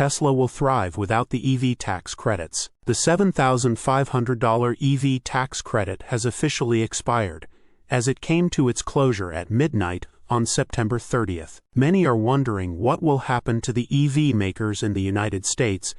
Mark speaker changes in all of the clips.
Speaker 1: Tesla will thrive without the EV tax credits. The $7,500 EV tax credit has officially expired, as it came to its closure at midnight on September 30th. Many are wondering what will happen to the EV makers in the United States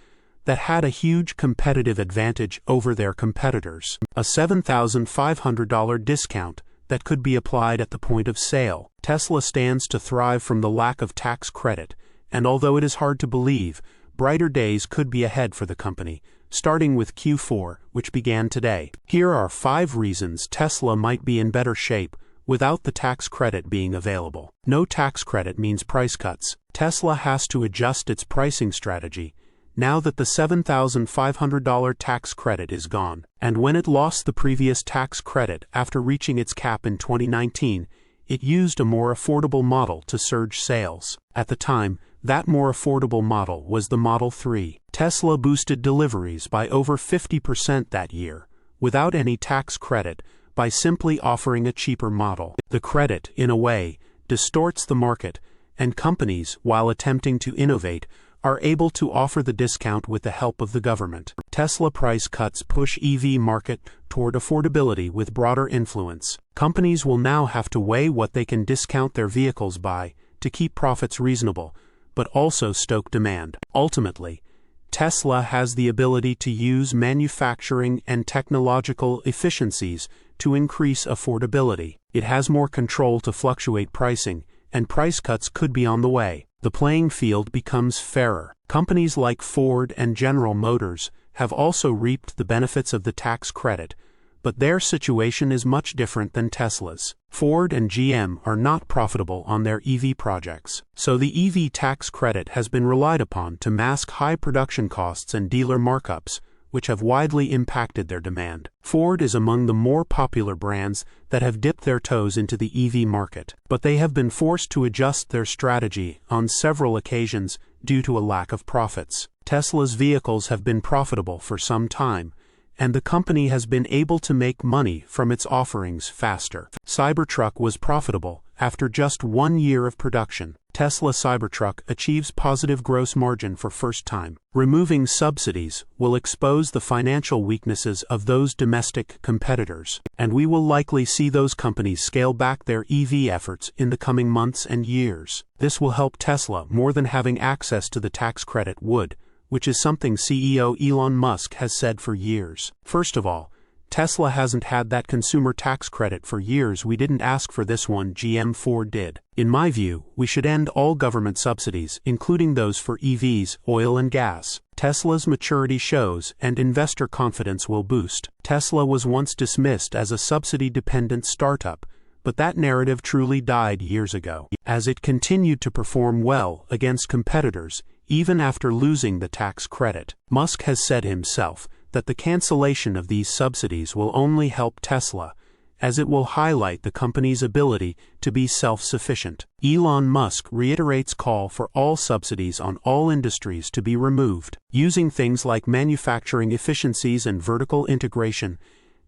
Speaker 1: that had a huge competitive advantage over their competitors. A $7,500 discount that could be applied at the point of sale. Tesla stands to thrive from the lack of tax credit, and although it is hard to believe, brighter days could be ahead for the company, starting with Q4, which began today. Here are 5 reasons Tesla might be in better shape without the tax credit being available. No tax credit means price cuts. Tesla has to adjust its pricing strategy now that the $7,500 tax credit is gone. And when it lost the previous tax credit after reaching its cap in 2019, it used a more affordable model to surge sales. At the time, that more affordable model was the Model 3. Tesla boosted deliveries by over 50% that year, without any tax credit, by simply offering a cheaper model. The credit, in a way, distorts the market, and companies, while attempting to innovate, are able to offer the discount with the help of the government. Tesla price cuts push EV market toward affordability with broader influence. Companies will now have to weigh what they can discount their vehicles by to keep profits reasonable, but also stoke demand. Ultimately, Tesla has the ability to use manufacturing and technological efficiencies to increase affordability. It has more control to fluctuate pricing, and price cuts could be on the way. The playing field becomes fairer. Companies like Ford and General Motors have also reaped the benefits of the tax credit, but their situation is much different than Tesla's. Ford and GM are not profitable on their EV projects, so the EV tax credit has been relied upon to mask high production costs and dealer markups, which have widely impacted their demand. Ford is among the more popular brands that have dipped their toes into the EV market, but they have been forced to adjust their strategy on several occasions due to a lack of profits. Tesla's vehicles have been profitable for some time, and the company has been able to make money from its offerings faster. Cybertruck was profitable after just 1 year of production. Tesla Cybertruck achieves positive gross margin for first time. Removing subsidies will expose the financial weaknesses of those domestic competitors, and we will likely see those companies scale back their EV efforts in the coming months and years. This will help Tesla more than having access to the tax credit would, which is something CEO Elon Musk has said for years. First of all, Tesla hasn't had that consumer tax credit for years. We didn't ask for this one, GM Ford did. In my view, we should end all government subsidies, including those for EVs, oil and gas. Tesla's maturity shows and investor confidence will boost. Tesla was once dismissed as a subsidy-dependent startup, but that narrative truly died years ago, as it continued to perform well against competitors, even after losing the tax credit. Musk has said himself that the cancellation of these subsidies will only help Tesla, as it will highlight the company's ability to be self-sufficient. Elon Musk reiterates call for all subsidies on all industries to be removed. Using things like manufacturing efficiencies and vertical integration,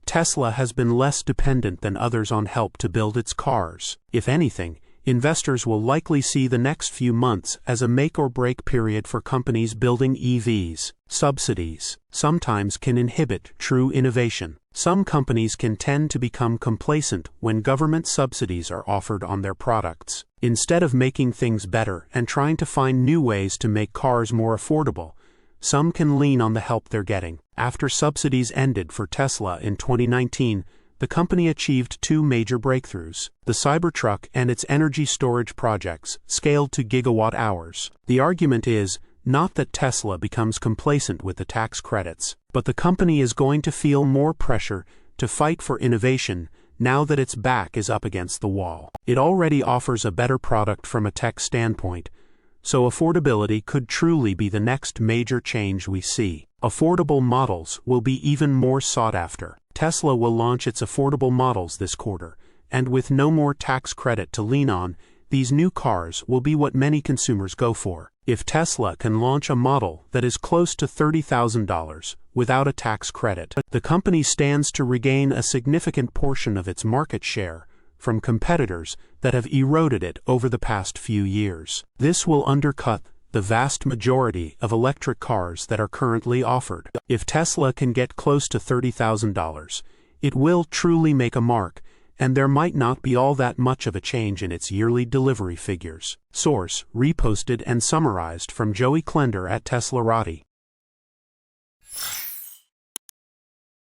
Speaker 1: Tesla has been less dependent than others on help to build its cars. If anything, investors will likely see the next few months as a make-or-break period for companies building EVs. Subsidies sometimes can inhibit true innovation. Some companies can tend to become complacent when government subsidies are offered on their products. Instead of making things better and trying to find new ways to make cars more affordable, some can lean on the help they're getting. After subsidies ended for Tesla in 2019, the company achieved 2 major breakthroughs. The Cybertruck and its energy storage projects scaled to gigawatt hours. The argument is not that Tesla becomes complacent with the tax credits, but the company is going to feel more pressure to fight for innovation now that its back is up against the wall. It already offers a better product from a tech standpoint, so affordability could truly be the next major change we see. Affordable models will be even more sought after. Tesla will launch its affordable models this quarter, and with no more tax credit to lean on, these new cars will be what many consumers go for. If Tesla can launch a model that is close to $30,000 without a tax credit, the company stands to regain a significant portion of its market share from competitors that have eroded it over the past few years. This will undercut the vast majority of electric cars that are currently offered. If Tesla can get close to $30,000, it will truly make a mark, and there might not be all that much of a change in its yearly delivery figures. Source: reposted and summarized from Joey Klender at teslarati.